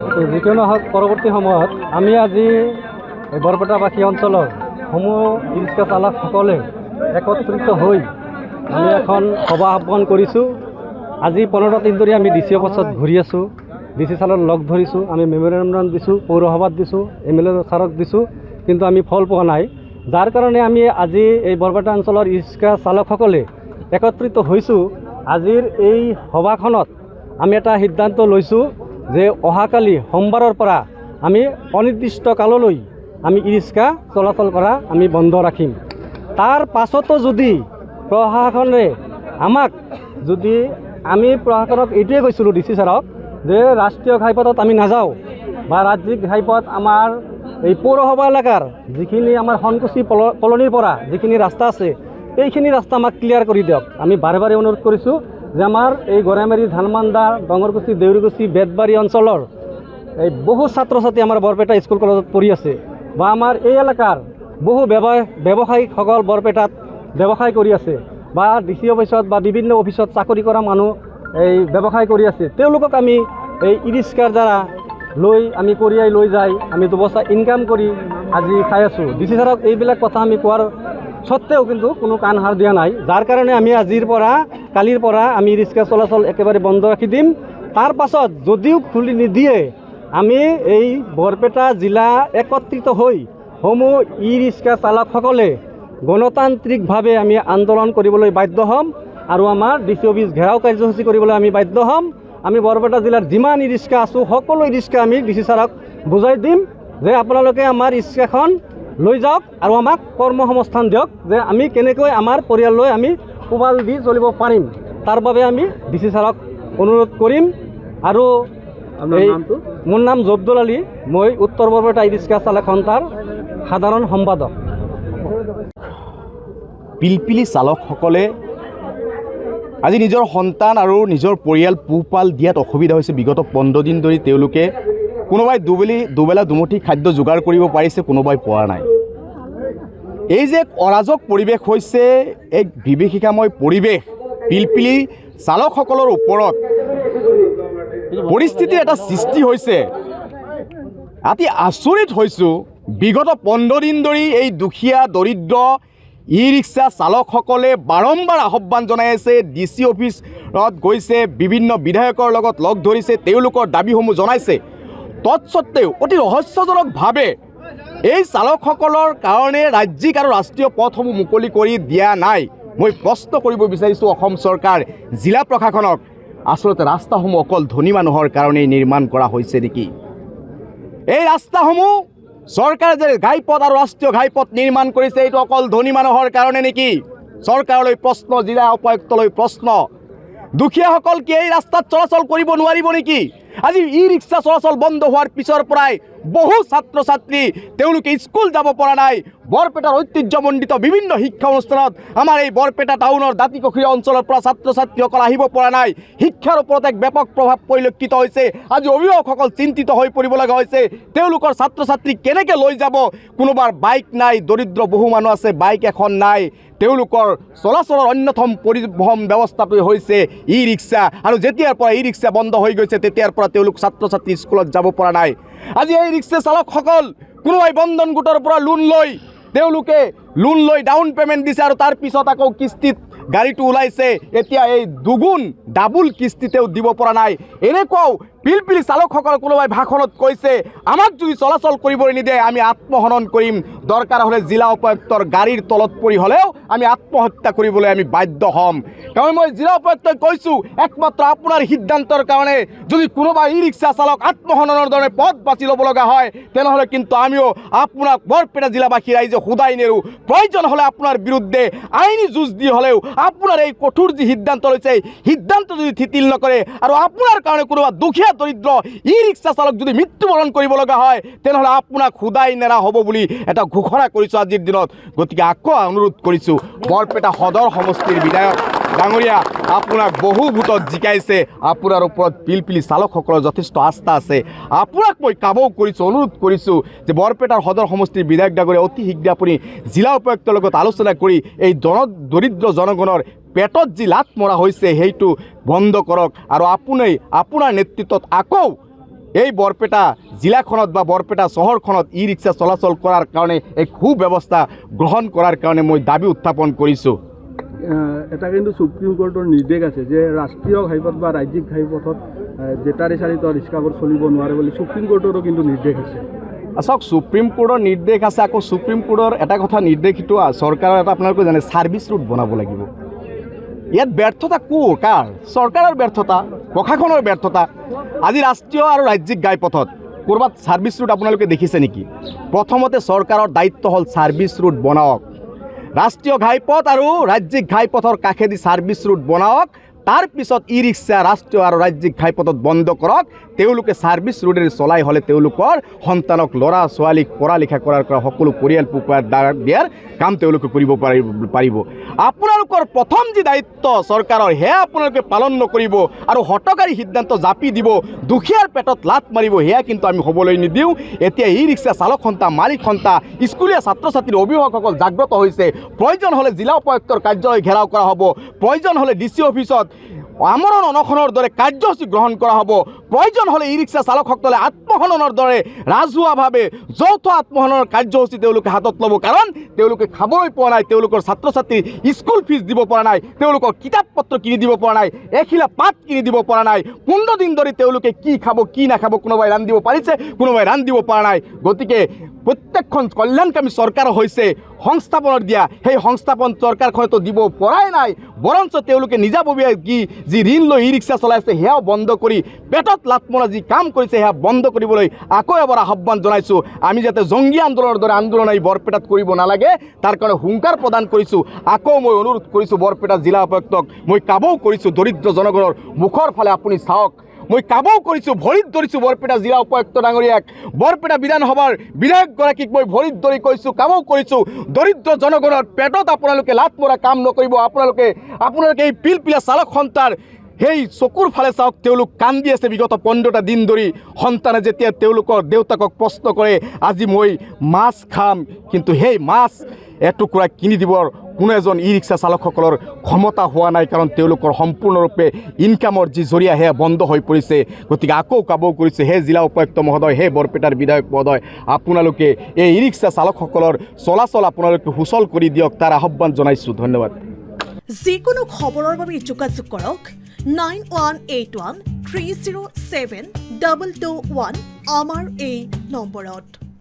যিকোনো হওক পৰৱৰ্তী সময়ত আমি আজি বৰপেটাবাসী অঞ্চলৰ সমূহ ই ৰিক্সা চালকসকলে একত্ৰিত হৈ আমি এখন সভা আহ্বান কৰিছোঁ। আজি 15 দিন ধৰি আমি ডিচি অফিচত ঘূৰি আছোঁ, ডিচি ছাৰক লগ ধৰিছোঁ, আমি মেমৰেণ্ডাম দিছোঁ, পৌৰসভাত দিছোঁ, MLA ছাৰক দিছোঁ, কিন্তু আমি ফল পোৱা নাই। যাৰ কাৰণে আমি আজি এই বৰপেটা অঞ্চলৰ ই ৰিক্সা চালকসকলে একত্ৰিত হৈছোঁ। আজিৰ এই সভাখনত আমি এটা সিদ্ধান্ত লৈছোঁ যে অহাকালি সোমবাৰৰ পৰা আমি অনিৰ্দিষ্ট কাললৈ আমি ই ৰিক্সা চলাচল কৰা আমি বন্ধ ৰাখিম। তাৰ পাছতো যদি প্ৰশাসনে আমাক আমি প্ৰশাসনক এইটোৱে কৈছিলোঁ ডিচি ছাৰক যে ৰাষ্ট্ৰীয় ঘাইপথত আমি নাযাওঁ বা ৰাজ্যিক ঘাইপথ আমাৰ এই পৌৰসভা এলেকাৰ যিখিনি আমাৰ সনকুচি কলনীৰ পৰা যিখিনি ৰাস্তা আছে এইখিনি ৰাস্তা আমাক ক্লিয়াৰ কৰি দিয়ক। আমি বাৰে বাৰে অনুৰোধ কৰিছোঁ যে আমাৰ এই গড়াইমাৰী, ধানমান্দা, ডঙৰকুচি, দেউৰীকুচি, বেতবাৰী অঞ্চলৰ এই বহু ছাত্ৰ ছাত্ৰী আমাৰ বৰপেটা স্কুল কলেজত পঢ়ি আছে বা আমাৰ এই এলেকাৰ বহু ব্যৱসায়িকসকল বৰপেটাত ব্যৱসায় কৰি আছে বা ডিচি অফিচত বা বিভিন্ন অফিচত চাকৰি কৰা মানুহ এই ব্যৱসায় কৰি আছে। তেওঁলোকক আমি এই ই ৰিক্সাৰ দ্বাৰা আমি কঢ়িয়াই লৈ যাই আমি দুবছৰ ইনকাম কৰি আজি খাই আছোঁ। ডিচি ছাৰক এইবিলাক কথা আমি কোৱাৰ সত্ত্বেও কিন্তু কোনো কাণ সাৰ দিয়া নাই। যাৰ কাৰণে আমি কালিৰ পৰা আমি ই ৰিক্সা চলাচল একেবাৰে বন্ধ ৰাখি দিম। তাৰ পাছত যদিও খুলি নিদিয়ে আমি এই বৰপেটা জিলা একত্ৰিত হৈ সমূহ ই ৰিক্সা চালকসকলে গণতান্ত্ৰিকভাৱে আমি আন্দোলন কৰিবলৈ বাধ্য হ'ম আৰু আমাৰ ডিচি অফিচ ঘেৰাও কাৰ্যসূচী কৰিবলৈ আমি বাধ্য হ'ম। আমি বৰপেটা জিলাৰ যিমান ই ৰিক্সা আছোঁ সকলো ই ৰিক্সা আমি ডিচি ছাৰক বুজাই দিম যে আপোনালোকে আমাৰ ই ৰিক্সাখন লৈ যাওক আৰু আমাক কৰ্মসংস্থান দিয়ক, যে আমি কেনেকৈ আমাৰ পৰিয়াললৈ আমি পোহপাল দি চলিব পাৰিম। তাৰ বাবে আমি ডিচি ছাৰক অনুৰোধ কৰিম। আৰু মোৰ নাম জব্দুল আলী, মই উত্তৰ বৰপেটা ই ৰিক্সা চালক সন্থাৰ সাধাৰণ সম্পাদক। পিলপিলি চালকসকলে আজি নিজৰ সন্তান আৰু নিজৰ পৰিয়াল পোহপাল দিয়াত অসুবিধা হৈছে। বিগত 15 দিন ধৰি তেওঁলোকে কোনোবাই দুবেলা দুমুঠি খাদ্য যোগাৰ কৰিব পাৰিছে, কোনোবাই পোৱা নাই। এই যে অৰাজক পৰিৱেশ হৈছে, এক বিভীষিকাময় পৰিৱেশ পিলপিলি চালকসকলৰ ওপৰত পৰিস্থিতিৰ এটা সৃষ্টি হৈছে। অতি আচৰিত হৈছোঁ, বিগত 15 দিন ধৰি এই দুখীয়া দৰিদ্ৰ ই ৰিক্সা চালকসকলে বাৰম্বাৰ আহ্বান জনাই আছে, ডিচি অফিচত গৈছে, বিভিন্ন বিধায়কৰ লগত লগ ধৰিছে, তেওঁলোকৰ দাবীসমূহ জনাইছে। তৎসত্ত্বেও অতি ৰহস্যজনকভাৱে এই চালকসকলৰ কাৰণে ৰাজ্যিক আৰু ৰাষ্ট্ৰীয় পথসমূহ মুকলি কৰি দিয়া নাই। মই প্ৰশ্ন কৰিব বিচাৰিছোঁ অসম চৰকাৰ, জিলা প্ৰশাসনক, আচলতে ৰাস্তাসমূহ অকল ধনী মানুহৰ কাৰণেই নিৰ্মাণ কৰা হৈছে নেকি? এই ৰাস্তাসমূহ চৰকাৰে যে ঘাইপথ আৰু ৰাষ্ট্ৰীয় ঘাইপথ নিৰ্মাণ কৰিছে এইটো অকল ধনী মানুহৰ কাৰণে নেকি? চৰকাৰলৈ প্ৰশ্ন, জিলা উপায়ুক্তলৈ প্ৰশ্ন। দুখীয়াসকল কি এই ৰাস্তাত চলাচল কৰিব নোৱাৰিব নেকি? আজি ই ৰিক্সা চলাচল বন্ধ হোৱাৰ পিছৰ পৰাই বহু ছাত্ৰ ছাত্ৰী তেওঁলোকে স্কুল যাব পৰা নাই। বৰপেটাৰ ঐতিহ্যমণ্ডিত বিভিন্ন শিক্ষা অনুষ্ঠানত আমাৰ এই বৰপেটা টাউনৰ দাঁতিকাষৰীয়া অঞ্চলৰ পৰা ছাত্ৰ ছাত্ৰীসকল আহিব পৰা নাই। শিক্ষাৰ ওপৰত এক ব্যাপক প্ৰভাৱ পৰিলক্ষিত হৈছে। আজি অভিভাৱকসকল চিন্তিত হৈ পৰিব লগা হৈছে। তেওঁলোকৰ ছাত্ৰ ছাত্ৰীক কেনেকৈ লৈ যাব? কোনোবাৰ বাইক নাই, দৰিদ্ৰ বহু মানুহ আছে বাইক এখন নাই। তেওঁলোকৰ চলাচলৰ অন্যতম পৰিবহণ ব্যৱস্থাটোৱে হৈছে ই ৰিক্সা, আৰু যেতিয়াৰ পৰা ই ৰিক্সা বন্ধ হৈ গৈছে তেতিয়াৰ পৰা তেওঁলোক ছাত্ৰ ছাত্ৰী স্কুলত যাব পৰা নাই। আজি এই ৰিক্সা চালকসকল কোনোবাই বন্ধন গোটৰ পৰা লোন লৈ ডাউন পে'মেণ্ট দিছে আৰু তাৰ পিছত আকৌ কিস্তিত গাড়ীটো ওলাইছে। এতিয়া এই দুগুণ ডাবুল কিস্তিতেও দিব পৰা নাই। এনেকুৱাও পিলপিলি চালকসকল কোনোবাই ভাষণত কৈছে, আমাক যদি চলাচল কৰিবলৈ নিদিয়ে আমি আত্মহনন কৰিম, দৰকাৰ হ'লে জিলা উপায়ুক্তৰ গাড়ীৰ তলত পৰি হ'লেও আমি আত্মহত্যা কৰিবলৈ আমি বাধ্য হ'ম। কাৰণ মই জিলা উপায়ুক্তই কৈছোঁ, একমাত্ৰ আপোনাৰ সিদ্ধান্তৰ কাৰণে যদি কোনোবা ই ৰিক্সা চালক আত্মহননৰ দৰে পথ বাছি ল'ব লগা হয় তেনেহ'লে কিন্তু আমিও আপোনাক বৰপেটা জিলাবাসী ৰাইজে শুদাই নেৰোঁ। প্ৰয়োজন হ'লে আপোনাৰ বিৰুদ্ধে আইনী যুঁজ দি হ'লেও আপোনাৰ এই কঠোৰ যি সিদ্ধান্ত লৈছে সিদ্ধান্ত যদি শিথিল নকৰে আৰু আপোনাৰ কাৰণে কোনোবা দুখীয়া দৰিদ্ৰ ই ৰিক্সা চালক যদি মৃত্যুবৰণ কৰিব লগা হয় তেনেহ'লে আপোনাক শুদাই নেৰা হ'ব বুলি এটা ঘোষণা কৰিছোঁ আজিৰ দিনত। গতিকে আকৌ অনুৰোধ কৰিছোঁ, বৰপেটা সদৰ সমষ্টিৰ বিধায়ক ডাঙৰীয়া, আপোনাক বহু ভোটত জিকাইছে, আপোনাৰ ওপৰত পিলপিলি চালকসকলৰ যথেষ্ট আস্থা আছে। আপোনাক মই কাবৌ কৰিছোঁ, অনুৰোধ কৰিছোঁ যে বৰপেটাৰ সদৰ সমষ্টিৰ বিধায়ক ডাঙৰীয়া অতি শীঘ্ৰে আপুনি জিলা উপায়ুক্তৰ লগত আলোচনা কৰি এই দৰিদ্ৰ জনগণৰ পেটত যি লাট মৰা হৈছে সেইটো বন্ধ কৰক আৰু আপুনি আপোনাৰ নেতৃত্বত আকৌ এই বৰপেটা জিলাখনত বা বৰপেটা চহৰখনত ই ৰিক্সা চলাচল কৰাৰ কাৰণে এক সুব্যৱস্থা গ্ৰহণ কৰাৰ কাৰণে মই দাবী উত্থাপন কৰিছোঁ। এটা কিন্তু সুপ্ৰিম কোৰ্টৰ নিৰ্দেশ আছে যে ৰাষ্ট্ৰীয় ঘাইপথ বা ৰাজ্যিক ঘাইপথত বেটাৰী চালিত ৰিক্সাবোৰ চলিব নোৱাৰে বুলি সুপ্ৰিম কোৰ্টৰো কিন্তু নিৰ্দেশ আছে। চাওক, সুপ্ৰিম কোৰ্টৰ নিৰ্দেশ আছে, আকৌ সুপ্ৰিম কোৰ্টৰ এটা কথা নিৰ্দেশিত চৰকাৰৰ এটা আপোনালোকে জানে ছাৰ্ভিচ ৰুট বনাব লাগিব। ইয়াত ব্যৰ্থতা কাৰ? চৰকাৰৰ ব্যৰ্থতা, প্ৰশাসনৰ ব্যৰ্থতা। আজি ৰাষ্ট্ৰীয় আৰু ৰাজ্যিক ঘাইপথত ক'ৰবাত ছাৰ্ভিচ ৰুট আপোনালোকে দেখিছে নেকি? প্ৰথমতে চৰকাৰৰ দায়িত্ব হ'ল ছাৰ্ভিচ ৰুট বনাওক। ৰাষ্ট্ৰীয় ঘাইপথ আৰু ৰাজ্যিক ঘাইপথৰ কাষেদি ছাৰ্ভিচ ৰুট বনাওক, তাৰ পিছত ই ৰিক্সা ৰাষ্ট্ৰীয় আৰু ৰাজ্যিক ঘাইপথত বন্ধ কৰক। তেওঁলোকে ছাৰ্ভিচ ৰুটেৰে চলাই হ'লে তেওঁলোকৰ সন্তানক ল'ৰা ছোৱালীক পঢ়া লিখা কৰাৰ পৰা সকলো পৰিয়াল পোহপাল দিয়াৰ কাম তেওঁলোকে কৰিব পাৰিব। আপোনালোকৰ প্ৰথম যি দায়িত্ব চৰকাৰৰ সেয়া আপোনালোকে পালন নকৰিব আৰু হঠকাৰী সিদ্ধান্ত জাপি দিব, দুখীয়াৰ পেটত লাত মাৰিব, সেয়া কিন্তু আমি হ'বলৈ নিদিওঁ। এতিয়া ই ৰিক্সা চালক সন্থা, মালিক সন্থা, স্কুলীয়া ছাত্ৰ ছাত্ৰীৰ অভিভাৱকসকল জাগ্ৰত হৈছে। প্ৰয়োজন হ'লে জিলা উপায়ুক্তৰ কাৰ্যালয় ঘেৰাও কৰা হ'ব, প্ৰয়োজন হ'লে DC অফিচত আমৰণ অনশনৰ দৰে কাৰ্যসূচী গ্ৰহণ কৰা হ'ব, প্ৰয়োজন হ'লে ই ৰিক্সা চালকসকলে আত্মসননৰ দৰে ৰাজহুৱাভাৱে যৌথ আত্মসননৰ কাৰ্যসূচী তেওঁলোকে হাতত ল'ব। কাৰণ তেওঁলোকে খাবলৈ পোৱা নাই, তেওঁলোকৰ ছাত্ৰ ছাত্ৰীৰ স্কুল ফিজ দিব পৰা নাই, তেওঁলোকৰ কিতাপ পত্ৰ কিনি দিব পৰা নাই, এখিলা পাত কিনি দিব পৰা নাই। 15 দিন ধৰি তেওঁলোকে কি খাব কি নাখাব, কোনোবাই ৰান্ধিব পাৰিছে, কোনোবাই ৰান্ধিব পৰা নাই। গতিকে প্ৰত্যেকখন কল্যাণকামী চৰকাৰ হৈছে সংস্থাপনৰ দিয়া, সেই সংস্থাপন চৰকাৰখনেতো দিব পৰাই নাই, বৰঞ্চ তেওঁলোকে নিজাববীয়া যি ঋণ লৈ ই ৰিক্সা চলাইছে সেয়াও বন্ধ কৰি পেটত লাত মৰা যি কাম কৰিছে সেয়া বন্ধ কৰিবলৈ আকৌ এবাৰ আহ্বান জনাইছোঁ। আমি যাতে জংগী আন্দোলনৰ দৰে আন্দোলন এই বৰপেটাত কৰিব নালাগে তাৰ কাৰণে হুংকাৰ প্ৰদান কৰিছোঁ। আকৌ মই অনুৰোধ কৰিছোঁ বৰপেটা জিলা উপায়ুক্তক, মই কাবৌ কৰিছোঁ দৰিদ্ৰ জনগণৰ মুখৰ ফালে আপুনি চাওক। মই কাবৌ কৰিছোঁ, ভৰিত ধৰিছোঁ বৰপেটা জিলা উপায়ুক্ত ডাঙৰীয়াক, বৰপেটা বিধানসভাৰ বিধায়কগৰাকীক মই ভৰিত ধৰি কৈছোঁ, কাবৌ কৰিছোঁ, দৰিদ্ৰ জনগণৰ পেটত আপোনালোকে লাত মৰা কাম নকৰিব। আপোনালোকে এই পিলপিলা চালক সন্থাৰ সেই চকুৰ ফালে চাওক, তেওঁলোক কান্দি আছে বিগত 15টা দিন ধৰি। সন্তানে যেতিয়া তেওঁলোকৰ দেউতাকক প্ৰশ্ন কৰে আজি মই মাছ খাম, কিন্তু সেই মাছ এটুকুৰা কিনি দিবৰ কোনো এজন ই ৰিক্সা চালকসকলৰ ক্ষমতা হোৱা নাই, কাৰণ তেওঁলোকৰ সম্পূৰ্ণৰূপে ইনকামৰ যি জৰিয়া সেয়া বন্ধ হৈ পৰিছে। গতিকে আকৌ কাবৌ কৰিছে, হে জিলা উপায়ুক্ত মহোদয়, হে বৰপেটাৰ বিধায়ক মহোদয়, আপোনালোকে এই ই ৰিক্সা চালকসকলৰ চলাচল আপোনালোকে সুচল কৰি দিয়ক, তাৰ আহ্বান জনাইছোঁ। ধন্যবাদ। যিকোনো খবৰৰ বাবে যোগাযোগ কৰক 9181 307 221 আমাৰ এই নম্বৰত।